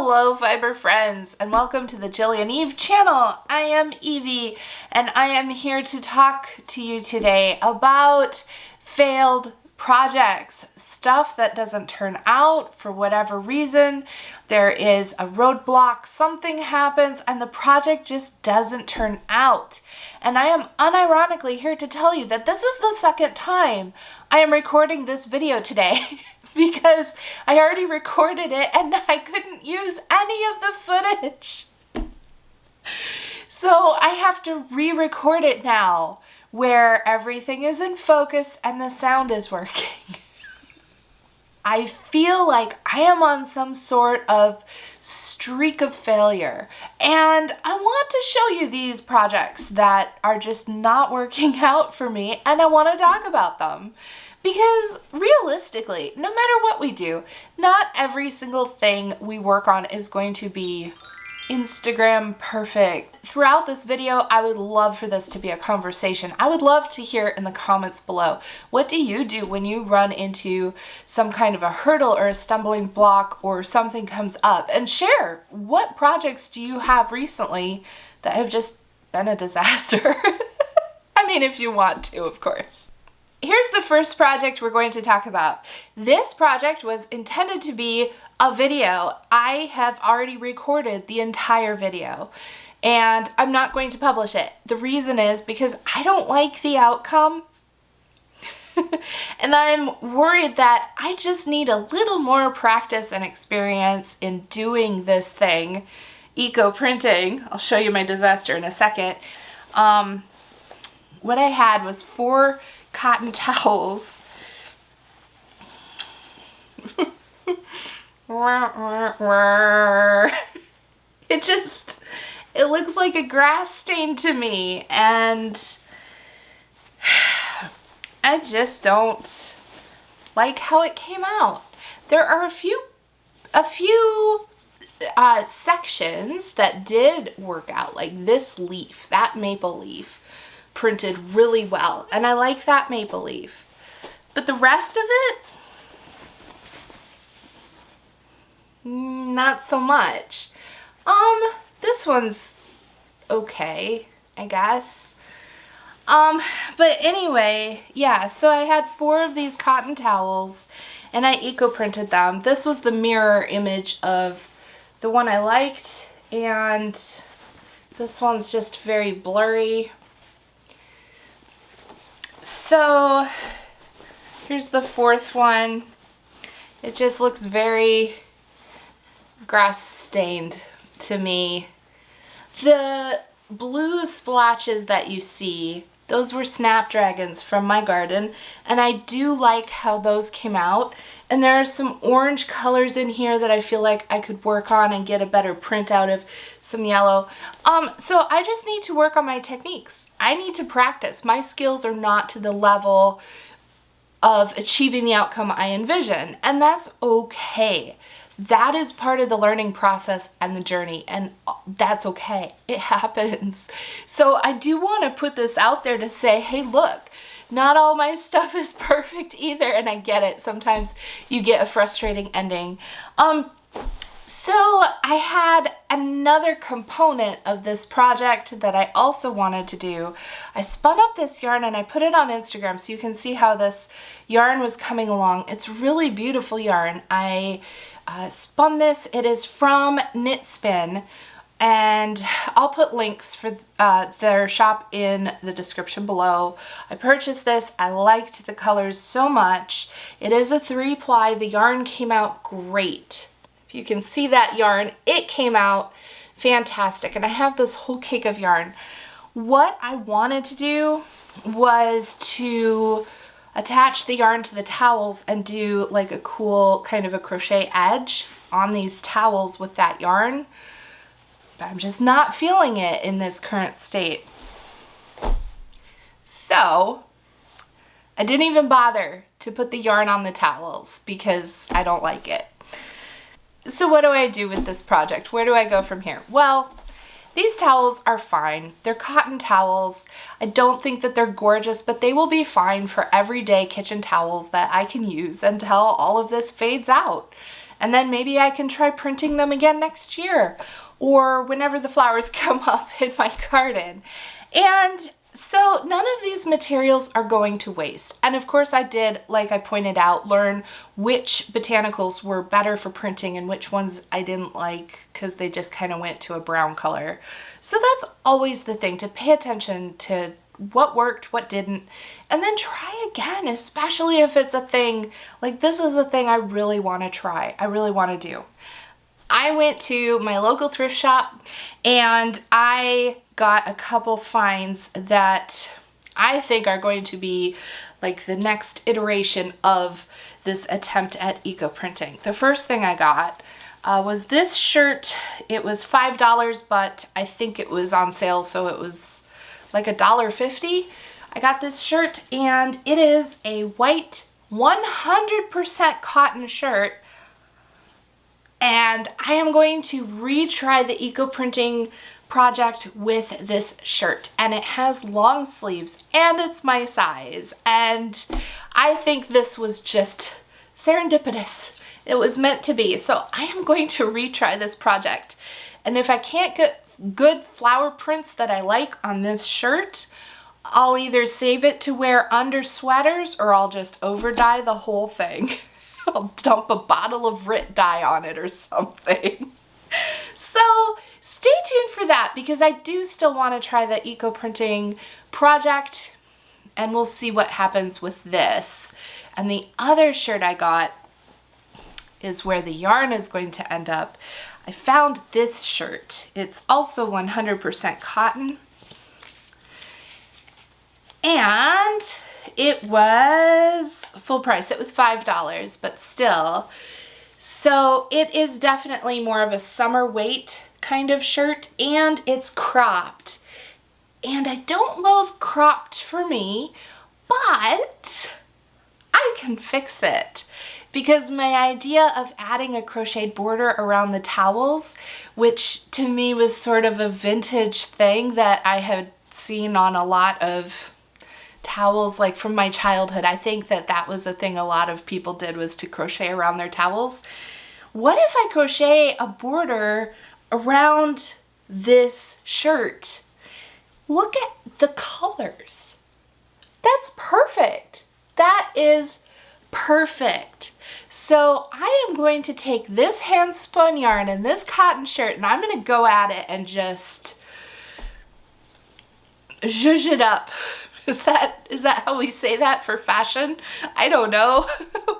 Hello fiber friends, and welcome to the Jilly and Eve channel. I am Evie and I am here to talk to you today about failed projects, stuff that doesn't turn out for whatever reason. There is a roadblock, something happens and the project just doesn't turn out. And I am unironically here to tell you that this is the second time I am recording this video today. Because I already recorded it and I couldn't use any of the footage. So I have to re-record it now where everything is in focus and the sound is working. I feel like I am on some sort of streak of failure, and I want to show you these projects that are just not working out for me, and I want to talk about them. Because realistically, no matter what we do, not every single thing we work on is going to be Instagram perfect. Throughout this video, I would love for this to be a conversation. I would love to hear in the comments below, what do you do when you run into some kind of a hurdle or a stumbling block or something comes up? And share, what projects do you have recently that have just been a disaster? I mean, if you want to, of course. Here's the first project we're going to talk about. This project was intended to be a video. I have already recorded the entire video and I'm not going to publish it. The reason is because I don't like the outcome and I'm worried that I just need a little more practice and experience in doing this thing, eco printing. I'll show you my disaster in a second. What I had was 4 cotton towels. It looks like a grass stain to me, and I just don't like how it came out. There are a few sections that did work out, like this leaf, that maple leaf printed really well, and I like that maple leaf, but the rest of it, not so much. This one's okay, I guess. But anyway, yeah, so I had 4 of these cotton towels and I eco printed them. This was the mirror image of the one I liked, and this one's just very blurry. So here's the 4th one. It just looks very grass stained to me. The blue splotches that you see, those were snapdragons from my garden, and I do like how those came out. And there are some orange colors in here that I feel like I could work on and get a better print out of, some yellow. So I just need to work on my techniques. I need to practice. My skills are not to the level of achieving the outcome I envision, and that's okay. That is part of the learning process and the journey, and that's okay. It happens. So I do want to put this out there to say, hey, look, not all my stuff is perfect either, and I get it. Sometimes you get a frustrating ending. So I had another component of this project that I also wanted to do. I spun up this yarn and I put it on Instagram so you can see how this yarn was coming along. It's really beautiful yarn. I spun this. It is from Knit Spin, and I'll put links for their shop in the description below. I purchased this. I liked the colors so much. It is a 3-ply. The yarn came out great. If you can see that yarn, it came out fantastic, and I have this whole cake of yarn. What I wanted to do was to attach the yarn to the towels and do like a cool kind of a crochet edge on these towels with that yarn, but I'm just not feeling it in this current state. So I didn't even bother to put the yarn on the towels because I don't like it. So what do I do with this project? Where do I go from here? Well, these towels are fine. They're cotton towels. I don't think that they're gorgeous, but they will be fine for everyday kitchen towels that I can use until all of this fades out. And then maybe I can try printing them again next year or whenever the flowers come up in my garden. And so none of these materials are going to waste. And of course I did, like I pointed out, learn which botanicals were better for printing and which ones I didn't like because they just kind of went to a brown color. So that's always the thing, to pay attention to what worked, what didn't, and then try again, especially if it's a thing, like this is a thing I really want to try, I really want to do. I went to my local thrift shop and I got a couple finds that I think are going to be like the next iteration of this attempt at eco printing. The first thing I got was this shirt. It was $5, but I think it was on sale, so it was like $1.50. I got this shirt and it is a white 100% cotton shirt, and I am going to retry the eco printing project with this shirt, and it has long sleeves and it's my size, and I think this was just serendipitous. It was meant to be. So I am going to retry this project, and if I can't get good flower prints that I like on this shirt, I'll either save it to wear under sweaters or I'll just over dye the whole thing. I'll dump a bottle of Rit dye on it or something. So stay tuned for that, because I do still want to try the eco printing project, and we'll see what happens with this. And the other shirt I got is where the yarn is going to end up. I found this shirt. It's also 100% cotton, and it was full price. It was $5, but still. So it is definitely more of a summer weight kind of shirt, and it's cropped. And I don't love cropped for me, but I can fix it. Because my idea of adding a crocheted border around the towels, which to me was sort of a vintage thing that I had seen on a lot of towels, like from my childhood. I think that that was a thing a lot of people did, was to crochet around their towels. What if I crochet a border around this shirt? Look at the colors. That's perfect. That is perfect. So I am going to take this hand spun yarn and this cotton shirt, and I'm going to go at it and just zhuzh it up. Is that how we say that for fashion? I don't know.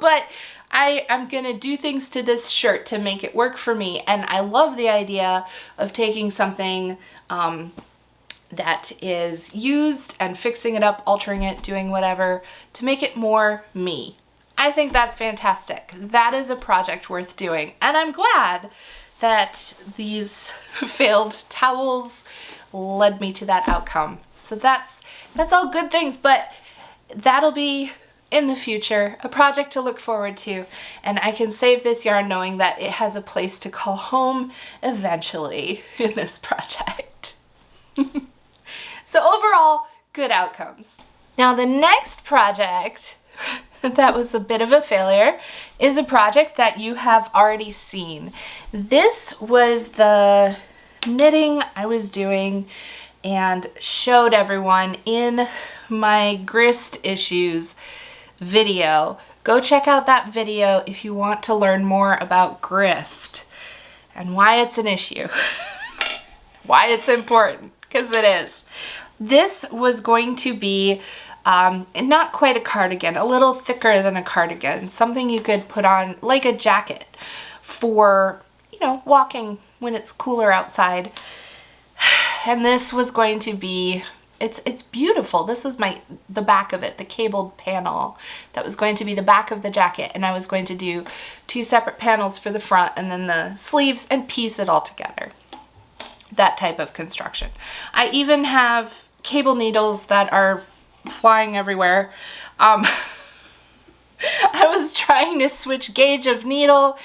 But I'm going to do things to this shirt to make it work for me. And I love the idea of taking something that is used and fixing it up, altering it, doing whatever to make it more me. I think that's fantastic. That is a project worth doing. And I'm glad that these failed towels led me to that outcome. So that's all good things, but that'll be in the future, a project to look forward to, and I can save this yarn knowing that it has a place to call home eventually in this project. So overall, good outcomes. Now the next project that was a bit of a failure is a project that you have already seen. This was the knitting I was doing and showed everyone in my grist issues video. Go check out that video if you want to learn more about grist and why it's an issue. Why it's important, because it is. This was going to be not quite a cardigan, a little thicker than a cardigan, something you could put on like a jacket for, you know, walking when it's cooler outside. And this was going to be, it's beautiful. This was the back of it, the cabled panel that was going to be the back of the jacket, and I was going to do 2 separate panels for the front and then the sleeves and piece it all together. That type of construction. I even have cable needles that are flying everywhere. I was trying to switch gauge of needle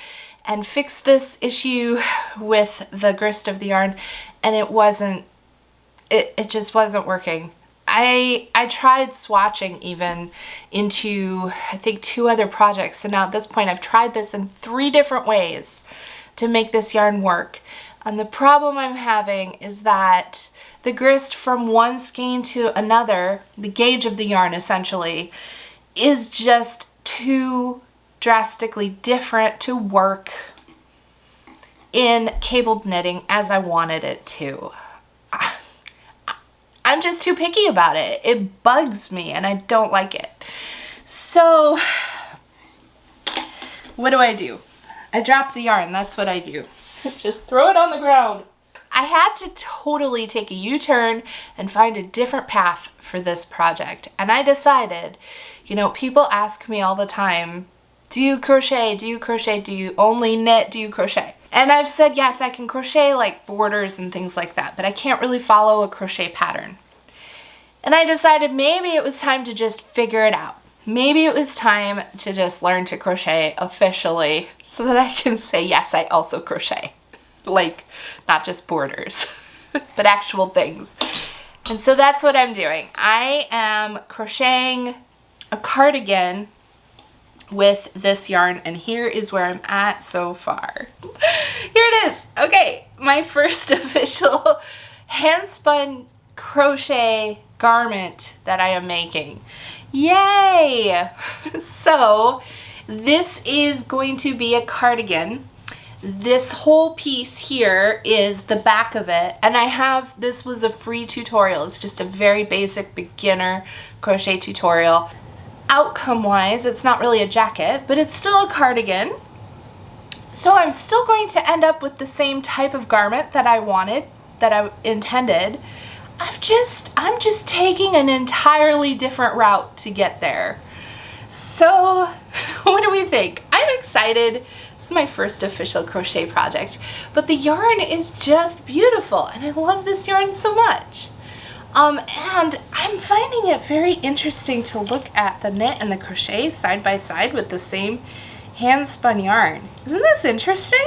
and fix this issue with the grist of the yarn, and it just wasn't working. I tried swatching even into, I think, 2 other projects. So now at this point I've tried this in 3 different ways to make this yarn work. And the problem I'm having is that the grist from one skein to another, the gauge of the yarn essentially, is just too drastically different to work in cabled knitting as I wanted it to. I'm just too picky about it. It bugs me and I don't like it. So what do? I drop the yarn, that's what I do. Just throw it on the ground. I had to totally take a U-turn and find a different path for this project. And I decided, you know, people ask me all the time, do you crochet? Do you crochet? Do you only knit? Do you crochet? And I've said, yes, I can crochet like borders and things like that, but I can't really follow a crochet pattern. And I decided maybe it was time to just figure it out. Maybe it was time to just learn to crochet officially so that I can say, yes, I also crochet. Like, not just borders, but actual things. And so that's what I'm doing. I am crocheting a cardigan with this yarn, and here is where I'm at so far. Here it is. Okay, my first official hand-spun crochet garment that I am making. Yay! So this is going to be a cardigan. This whole piece here is the back of it, and this was a free tutorial. It's just a very basic beginner crochet tutorial. Outcome wise, it's not really a jacket, but it's still a cardigan. So I'm still going to end up with the same type of garment that I wanted, that I intended. I'm just taking an entirely different route to get there. So what do we think? I'm excited. This is my first official crochet project, but the yarn is just beautiful and I love this yarn so much. And I'm finding it very interesting to look at the knit and the crochet side by side with the same hand spun yarn. Isn't this interesting?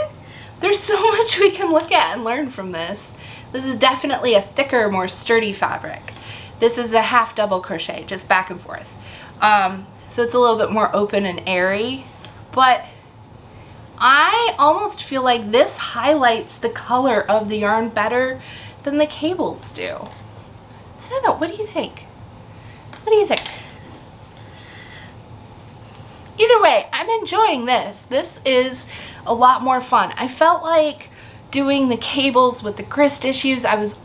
There's so much we can look at and learn from this. This is definitely a thicker, more sturdy fabric. This is a half double crochet, just back and forth. So it's a little bit more open and airy, but I almost feel like this highlights the color of the yarn better than the cables do. I don't know, what do you think? What do you think? Either way, I'm enjoying this. This is a lot more fun. I felt like doing the cables with the grist issues, I was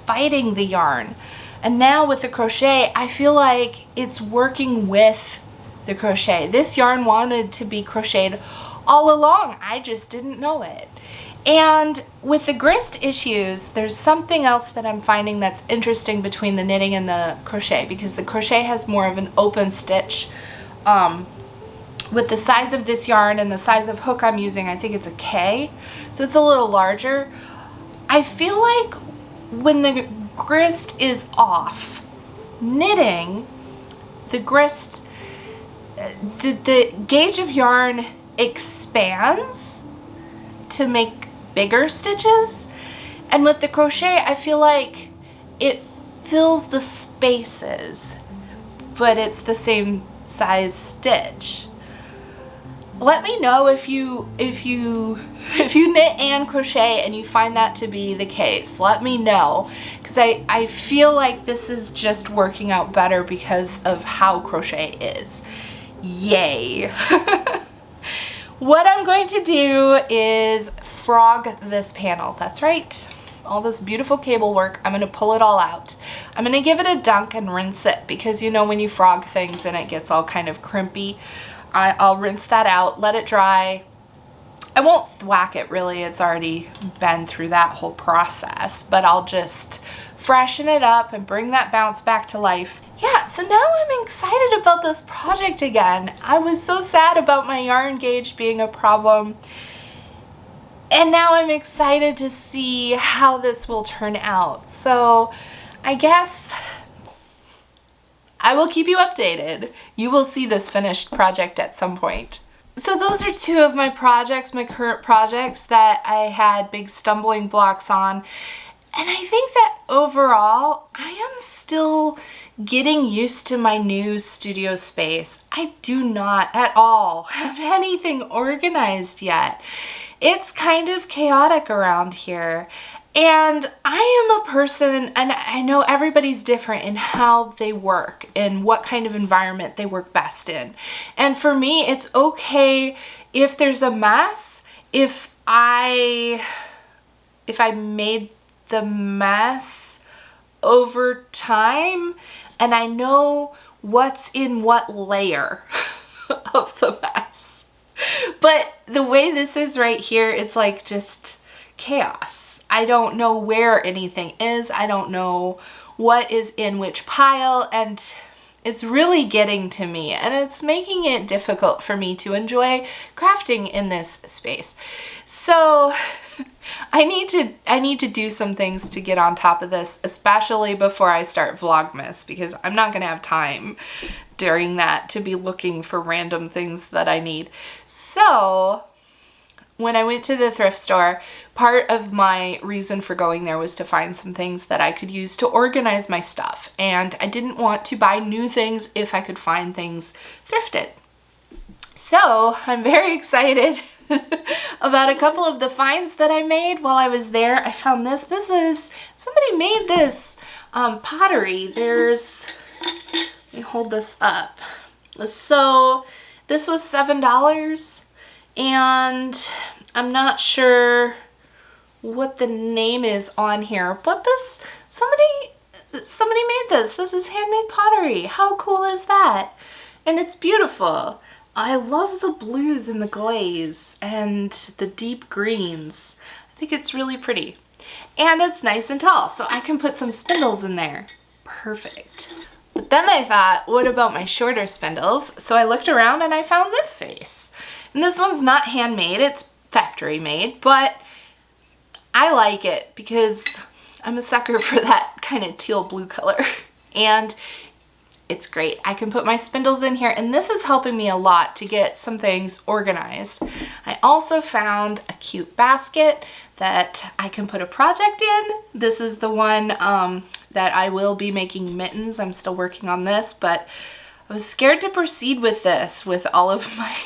fighting the yarn. And now with the crochet, I feel like it's working with the crochet. This yarn wanted to be crocheted all along. I just didn't know it. And with the grist issues, there's something else that I'm finding that's interesting between the knitting and the crochet, because the crochet has more of an open stitch. With the size of this yarn and the size of hook I'm using, I think it's a K, so it's a little larger. I feel like when the grist is off, knitting, the grist, the gauge of yarn expands to make bigger stitches, and with the crochet I feel like it fills the spaces, but it's the same size stitch. Let me know if you knit and crochet and you find that to be the case. Let me know, because I feel like this is just working out better because of how crochet is. Yay! What I'm going to do is frog this panel. That's right. All this beautiful cable work, I'm going to pull it all out. I'm going to give it a dunk and rinse it, because you know when you frog things and it gets all kind of crimpy. I'll rinse that out, let it dry. I won't thwack it really, it's already been through that whole process, but I'll just freshen it up and bring that bounce back to life. Yeah, so now I'm excited about this project again. I was so sad about my yarn gauge being a problem, and now I'm excited to see how this will turn out. So I guess I will keep you updated. You will see this finished project at some point. So those are 2 of my projects, my current projects that I had big stumbling blocks on. And I think that overall, I am still getting used to my new studio space. I do not at all have anything organized yet. It's kind of chaotic around here. And I am a person, and I know everybody's different in how they work and what kind of environment they work best in. And for me, it's okay if there's a mess, if I made the mess over time and I know what's in what layer of the mess. But the way this is right here, it's like just chaos. I don't know where anything is. I don't know what is in which pile, and it's really getting to me, and it's making it difficult for me to enjoy crafting in this space. So I need to do some things to get on top of this, especially before I start Vlogmas, because I'm not gonna have time during that to be looking for random things that I need. So when I went to the thrift store, part of my reason for going there was to find some things that I could use to organize my stuff. And I didn't want to buy new things if I could find things thrifted. So I'm very excited about a couple of the finds that I made while I was there. I found this. Somebody made this pottery. Let me hold this up. So this was $7. And I'm not sure what the name is on here, but somebody made this. This is handmade pottery. How cool is that? And it's beautiful. I love the blues and the glaze and the deep greens. I think it's really pretty. And it's nice and tall, so I can put some spindles in there. Perfect. But then I thought, what about my shorter spindles? So I looked around and I found this vase. And this one's not handmade, it's factory made, but I like it because I'm a sucker for that kind of teal blue color. And it's great. I can put my spindles in here, and this is helping me a lot to get some things organized. I also found a cute basket that I can put a project in. This is the one that I will be making mittens. I'm still working on this, but I was scared to proceed with this with all of my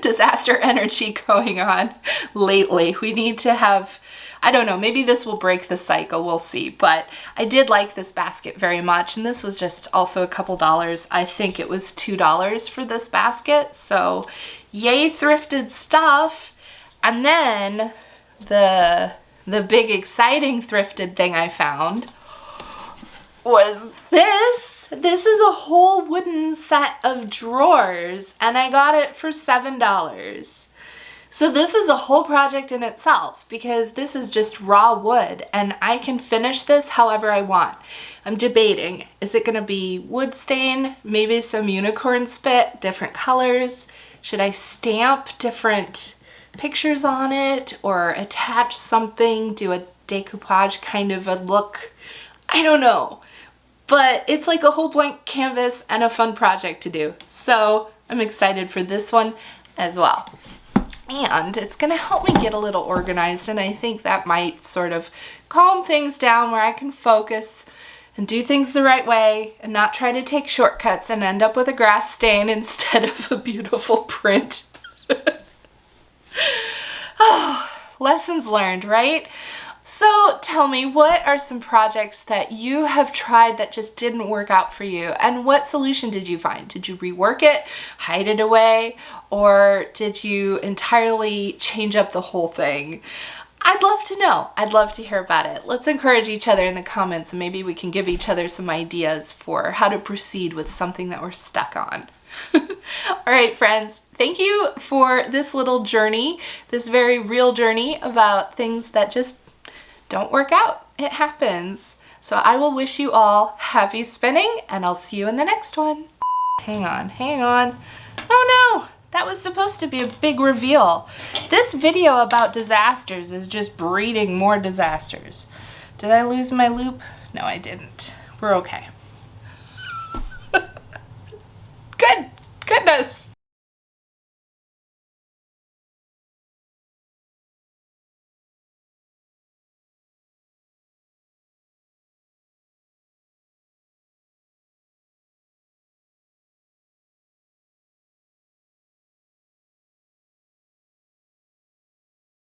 disaster energy going on lately. We need to have, I don't know, maybe this will break the cycle, we'll see. But I did like this basket very much, and this was just also a couple dollars. I think it was $2 for this basket, so yay thrifted stuff. And then the big exciting thrifted thing I found was this. This is a whole wooden set of drawers, and I got it for $7. So this is a whole project in itself, because this is just raw wood, and I can finish this however I want. I'm debating, is it gonna be wood stain, maybe some unicorn spit, different colors? Should I stamp different pictures on it, or attach something, do a decoupage kind of a look? I don't know. But it's like a whole blank canvas and a fun project to do. So I'm excited for this one as well. And it's gonna help me get a little organized, and I think that might sort of calm things down where I can focus and do things the right way and not try to take shortcuts and end up with a grass stain instead of a beautiful print. Oh, lessons learned, right? So tell me, what are some projects that you have tried that just didn't work out for you? And what solution did you find? Did you rework it, hide it away, or did you entirely change up the whole thing? I'd love to know. I'd love to hear about it. Let's encourage each other in the comments, and maybe we can give each other some ideas for how to proceed with something that we're stuck on. All right, friends. Thank you for this little journey, this very real journey about things that just don't work out. It happens. So I will wish you all happy spinning, and I'll see you in the next one. Hang on. Oh no, that was supposed to be a big reveal. This video about disasters is just breeding more disasters. Did I lose my loop? No, I didn't. We're okay. Goodness.